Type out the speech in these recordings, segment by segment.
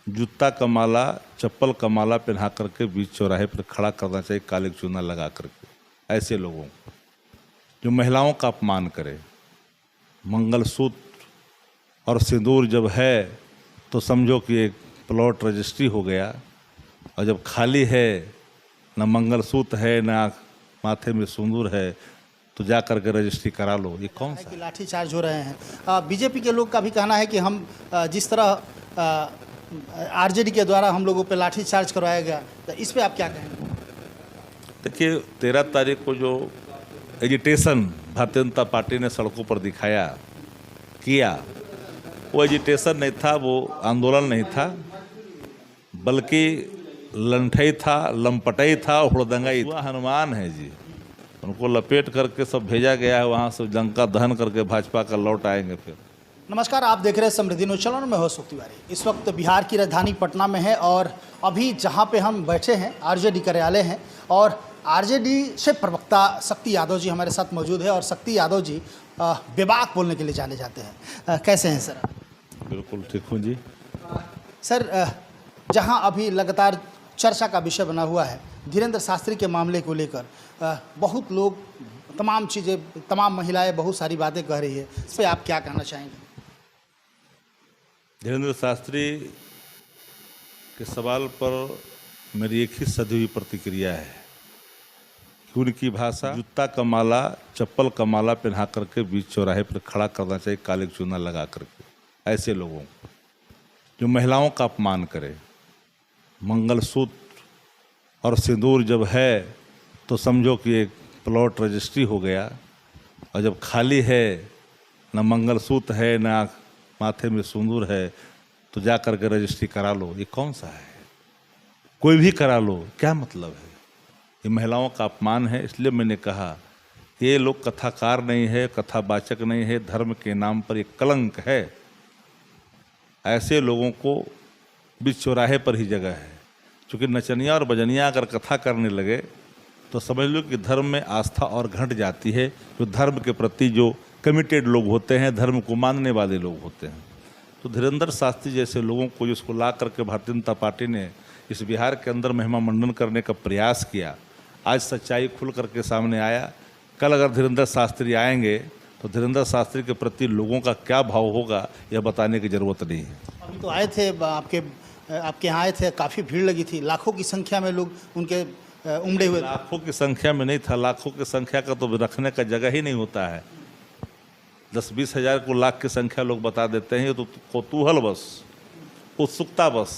जूता का माला, चप्पल का माला पहना करके बीच चौराहे पर खड़ा करना चाहिए, काले चूना लगा करके। ऐसे लोगों को जो महिलाओं का अपमान करे, मंगलसूत्र और सिंदूर जब है तो समझो कि एक प्लॉट रजिस्ट्री हो गया, और जब खाली है, न मंगलसूत्र है न माथे में सिंदूर है, तो जा करके रजिस्ट्री करा लो। ये कौन सा कि लाठीचार्ज हो रहे हैं। बीजेपी के लोग का भी कहना है कि हम जिस तरह आरजेडी के द्वारा हम लोगों पे लाठीचार्ज करवाया गया, तो इस पे आप क्या कहेंगे? देखिए, 13 तारीख को जो एजिटेशन भारतीय जनता पार्टी ने सड़कों पर दिखाया किया, वो एजिटेशन नहीं था, वो आंदोलन नहीं था, बल्कि लंठई था, लंपटई था, हुड़दंगाई था। हनुमान है जी, उनको लपेट करके सब भेजा गया है, वहाँ से लंका दहन करके भाजपा का लौट आएंगे फिर। नमस्कार, आप देख रहे हैं समृद्धि न्यूज चैनल में। होस्ट तिवारी इस वक्त बिहार की राजधानी पटना में है, और अभी जहां पे हम बैठे हैं आरजेडी कार्यालय हैं, और आरजेडी से प्रवक्ता शक्ति यादव जी हमारे साथ मौजूद है। और शक्ति यादव जी बेबाक बोलने के लिए जाने जाते हैं। कैसे हैं सर? बिल्कुल ठीक हूँ जी। सर, जहां अभी लगातार चर्चा का विषय बना हुआ है धीरेन्द्र शास्त्री के मामले को लेकर, बहुत लोग तमाम चीज़ें, तमाम महिलाएं बहुत सारी बातें कह रही है, इस पर आप क्या कहना चाहेंगे? धीरेन्द्र शास्त्री के सवाल पर मेरी एक ही सदी हुई प्रतिक्रिया है कि उनकी भाषा जूता का माला, चप्पल का माला पहना करके बीच चौराहे पर खड़ा करना चाहिए, काले चूना लगा करके। ऐसे लोगों को जो महिलाओं का अपमान करे, मंगलसूत्र और सिंदूर जब है तो समझो कि एक प्लॉट रजिस्ट्री हो गया, और जब खाली है, न मंगलसूत्र है न माथे में सिंदूर है, तो जा करके रजिस्ट्री करा लो। ये कौन सा है? कोई भी करा लो, क्या मतलब है? ये महिलाओं का अपमान है। इसलिए मैंने कहा कि ये लोग कथाकार नहीं है, कथावाचक नहीं है, धर्म के नाम पर एक कलंक है। ऐसे लोगों को बीच चौराहे पर ही जगह है, क्योंकि नचनिया और बजनिया अगर कथा करने लगे तो समझ लो कि धर्म में आस्था और घट जाती है। जो धर्म के प्रति जो कमिटेड लोग होते हैं, धर्म को मानने वाले लोग होते हैं, तो धीरेन्द्र शास्त्री जैसे लोगों को जिसको ला करके भारतीय जनता पार्टी ने इस बिहार के अंदर महिमा मंडन करने का प्रयास किया, आज सच्चाई खुल करके सामने आया। कल अगर धीरेन्द्र शास्त्री आएंगे तो धीरेन्द्र शास्त्री के प्रति लोगों का क्या भाव होगा, यह बताने की ज़रूरत नहीं है। अभी तो आए थे, आपके यहाँ आए थे, काफ़ी भीड़ लगी थी, लाखों की संख्या में लोग उनके उमड़े हुए। लाखों की संख्या में नहीं था, लाखों की संख्या का तो रखने का जगह ही नहीं होता है। 10-20 हज़ार को लाख की संख्या लोग बता देते हैं, ये तो कौतूहल बस, उत्सुकता बस,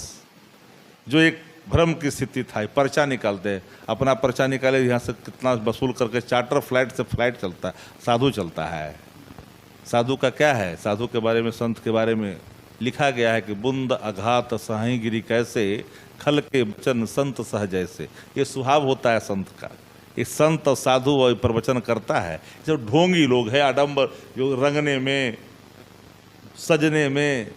जो एक भ्रम की स्थिति था। पर्चा निकालते हैं, अपना पर्चा निकाले, यहाँ से कितना वसूल करके चार्टर फ्लाइट से फ्लाइट चलता है, साधु चलता है। साधु का क्या है? साधु के बारे में, संत के बारे में लिखा गया है कि बुंद अघात सहाई गिरी कैसे, खल के वचन संत सह जैसे। ये स्वभाव होता है संत का। एक संत और साधु और प्रवचन करता है। जो ढोंगी लोग हैं, आडंबर, जो रंगने में, सजने में,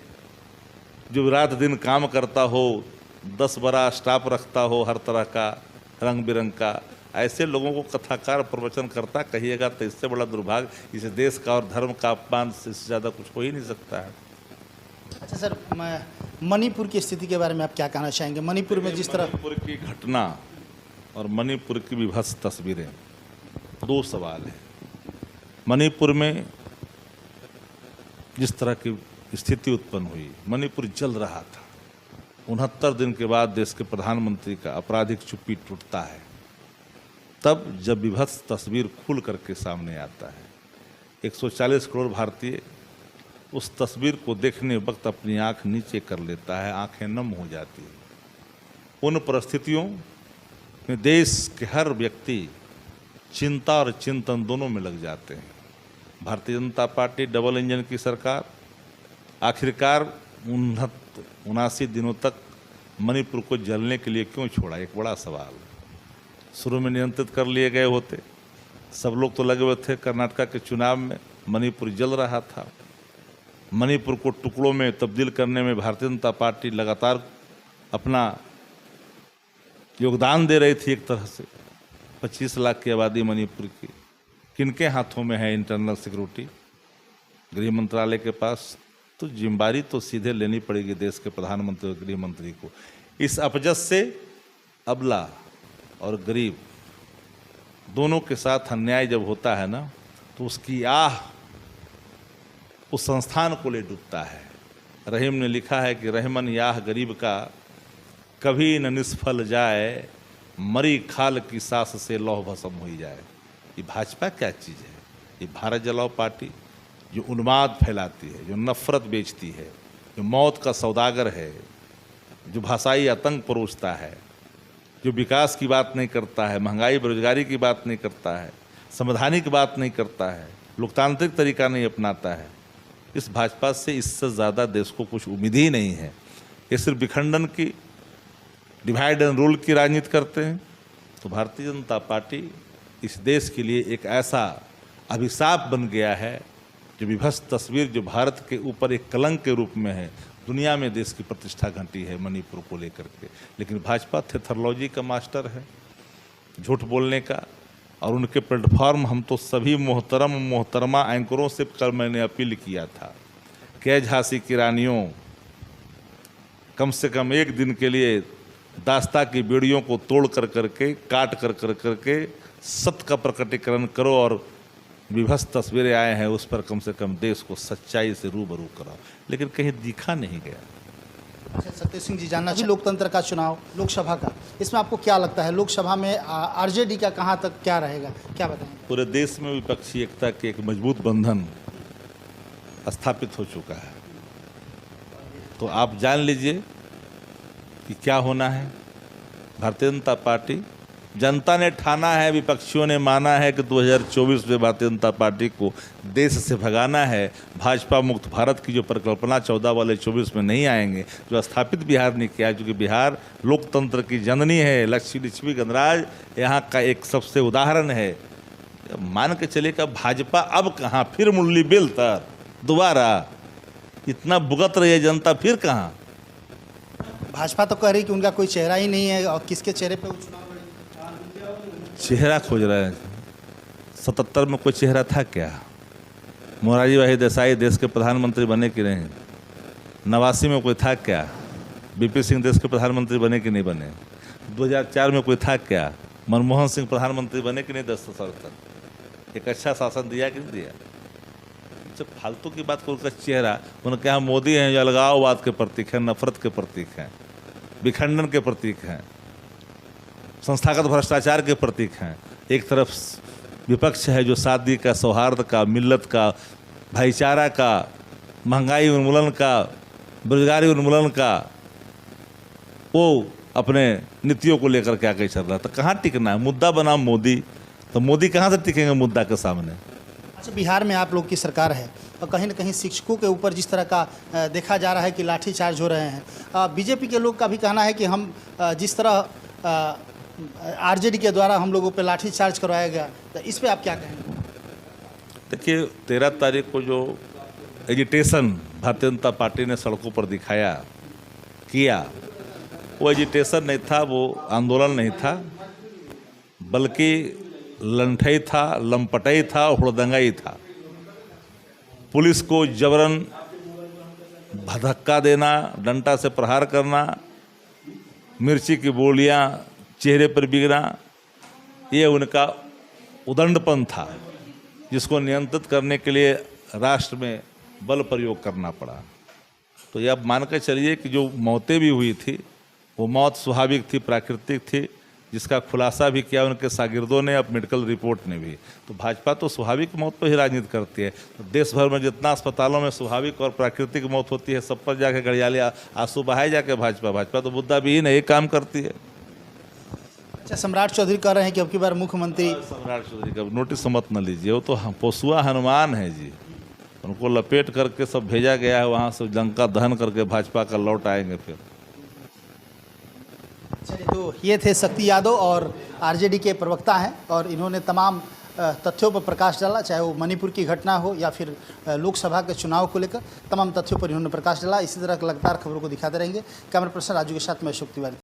जो रात दिन काम करता हो, 10 बड़ा स्टाफ रखता हो हर तरह का, रंग बिरंग का, ऐसे लोगों को कथाकार प्रवचन करता कहिएगा तो इससे बड़ा दुर्भाग्य इस देश का और धर्म का अपमान से ज़्यादा कुछ हो ही नहीं सकता है। अच्छा सर, मणिपुर की स्थिति के बारे में आप क्या कहना चाहेंगे? मणिपुर में जिस तरह मणिपुर की घटना और मणिपुर की विभत्स तस्वीरें, दो सवाल है। मणिपुर में जिस तरह की स्थिति उत्पन्न हुई, मणिपुर जल रहा था। 69 दिन के बाद देश के प्रधानमंत्री का आपराधिक चुप्पी टूटता है, तब जब विभत्स तस्वीर खुल करके सामने आता है। 140 करोड़ भारतीय उस तस्वीर को देखने वक्त अपनी आंख नीचे कर लेता है, आंखें नम हो जाती है। उन परिस्थितियों में देश के हर व्यक्ति चिंता और चिंतन दोनों में लग जाते हैं। Bharatiya Janata party double engine की सरकार आखिरकार 79 दिनों तक मणिपुर को जलने के लिए क्यों छोड़ा? एक बड़ा सवाल। शुरू में नियंत्रित कर लिए गए होते, सब लोग तो लगे हुए थे कर्नाटक के चुनाव में, मणिपुर जल रहा था। मणिपुर को टुकड़ों में तब्दील करने में भारतीय जनता पार्टी लगातार अपना योगदान दे रही थी। एक तरह से 25 लाख की आबादी मणिपुर की, किनके हाथों में है इंटरनल सिक्योरिटी? गृह मंत्रालय के पास, तो जिम्मेदारी तो सीधे लेनी पड़ेगी देश के प्रधानमंत्री और गृह मंत्री को। इस अपजस से अबला और गरीब दोनों के साथ अन्याय जब होता है ना, तो उसकी आह उस संस्थान को ले डूबता है। रहीम ने लिखा है कि रहमन याह गरीब का कभी न निष्फल जाए, मरी खाल की सांस से लौह भस्म हो जाए। ये भाजपा क्या चीज़ है? ये भारत जलाओ पार्टी जो उन्माद फैलाती है, जो नफरत बेचती है, जो मौत का सौदागर है, जो भाषाई आतंक परोसता है, जो विकास की बात नहीं करता है, महंगाई बेरोजगारी की बात नहीं करता है, संवैधानिक बात नहीं करता है, लोकतांत्रिक तरीका नहीं अपनाता है। इस भाजपा से इससे ज़्यादा देश को कुछ उम्मीद ही नहीं है। ये सिर्फ विखंडन की, डिवाइड एंड रूल की राजनीति करते हैं। तो भारतीय जनता पार्टी इस देश के लिए एक ऐसा अभिशाप बन गया है, जो विभत्स तस्वीर जो भारत के ऊपर एक कलंक के रूप में है। दुनिया में देश की प्रतिष्ठा घटी है मणिपुर को लेकर के, लेकिन भाजपा थेथरोलॉजी का मास्टर है, झूठ बोलने का। और उनके प्लेटफॉर्म हम तो सभी मोहतरमा एंकरों से कल मैंने अपील किया था कि झांसी की रानियों, कम से कम एक दिन के लिए दास्ता की बेड़ियों को तोड़ कर करके, काट कर करके सत्य का प्रकटीकरण करो, और विभत्स तस्वीरें आए हैं उस पर कम से कम देश को सच्चाई से रूबरू कराओ। लेकिन कहीं दिखा नहीं गया। अच्छा सत्य सिंह जी, जानना चाहिए लोकतंत्र का चुनाव, लोकसभा का, इसमें आपको क्या लगता है लोकसभा में आरजेडी का कहाँ तक क्या रहेगा, क्या बताएंगे? पूरे देश में विपक्षी एकता के एक मजबूत बंधन स्थापित हो चुका है। तो आप जान लीजिए कि क्या होना है। भारतीय जनता पार्टी, जनता ने ठाना है, विपक्षियों ने माना है कि 2024 में भारतीय जनता पार्टी को देश से भगाना है। भाजपा मुक्त भारत की जो परिकल्पना 14 वाले 24 में नहीं आएंगे, जो स्थापित बिहार ने किया, क्योंकि बिहार लोकतंत्र की जननी है, लक्ष्मी गणराज यहाँ का एक सबसे उदाहरण है। मान के चले कि भाजपा अब कहाँ, फिर मुरली बेल तर दोबारा इतना भुगत रही है जनता, फिर कहाँ। भाजपा तो कह रही कि उनका कोई चेहरा ही नहीं है, और किसके चेहरे पे चुनाव लड़ेंगे? चेहरा खोज रहे हैं। 77 में कोई चेहरा था क्या? मोरारजी भाई देसाई देश के प्रधानमंत्री बने कि नहीं? 89 में कोई था क्या? बीपी सिंह देश के प्रधानमंत्री बने कि नहीं बने? 2004 में कोई था क्या? मनमोहन सिंह प्रधानमंत्री बने कि नहीं 10 साल तक? एक अच्छा शासन दिया कि नहीं दिया? जब फालतू की बात को उनका चेहरा, उनके यहाँ मोदी हैं जो अलगाववाद के प्रतीक हैं, नफरत के प्रतीक हैं, विखंडन के प्रतीक हैं, संस्थागत भ्रष्टाचार के प्रतीक हैं। एक तरफ विपक्ष है जो शादी का, सौहार्द का, मिल्लत का, भाईचारा का, महंगाई उन्मूलन का, बेरोजगारी उन्मूलन का, वो अपने नीतियों को लेकर क्या कहीं चल रहा है। तो कहाँ टिकना है? मुद्दा बना मोदी, तो मोदी कहाँ से टिकेंगे मुद्दा के सामने? अच्छा, बिहार में आप लोग की सरकार है और कहीं ना कहीं शिक्षकों के ऊपर जिस तरह का देखा जा रहा है कि लाठीचार्ज हो रहे हैं, बीजेपी के लोग का भी कहना है कि हम जिस तरह आरजेडी के द्वारा हम लोगों पे लाठीचार्ज करवाया गया, तो इस पे आप क्या कहेंगे? देखिए, 13 तारीख को जो एजिटेशन भारतीय जनता पार्टी ने सड़कों पर दिखाया किया, वो एजिटेशन नहीं था, वो आंदोलन नहीं था, बल्कि लंठई था, लंपटई था, हुड़दंगाई था। पुलिस को जबरन धक्का देना, डंडा से प्रहार करना, मिर्ची की गोलियां चेहरे पर बिगना, ये उनका उदंडपन था, जिसको नियंत्रित करने के लिए राष्ट्र में बल प्रयोग करना पड़ा। तो ये आप मान कर चलिए कि जो मौतें भी हुई थी, वो मौत स्वाभाविक थी, प्राकृतिक थी, जिसका खुलासा भी किया उनके शागिर्दों ने, अब मेडिकल रिपोर्ट ने भी। तो भाजपा तो स्वाभाविक मौत पर ही राजनीति करती है। तो देश भर में जितना अस्पतालों में स्वाभाविक और प्राकृतिक मौत होती है, सब पर जाके घड़ियाले आंसू बहाए जाके भाजपा तो मुद्दा भी नहीं काम करती है। अच्छा, सम्राट चौधरी कह रहे हैं कि अब की बार मुख्यमंत्री, सम्राट चौधरी का नोटिस मत न लीजिए, वो तो पोसुआ हनुमान है जी, उनको लपेट करके सब भेजा गया है, वहाँ से लंका दहन करके भाजपा का लौट आएंगे फिर। चलिए, तो ये थे शक्ति यादव और आरजेडी के प्रवक्ता हैं, और इन्होंने तमाम तथ्यों पर प्रकाश डाला, चाहे वो मणिपुर की घटना हो या फिर लोकसभा के चुनाव को लेकर तमाम तथ्यों पर इन्होंने प्रकाश डाला। इसी तरह लगातार खबरों को दिखाते रहेंगे। कैमरा पर्सन राजू के साथ मैं अशोक तिवारी।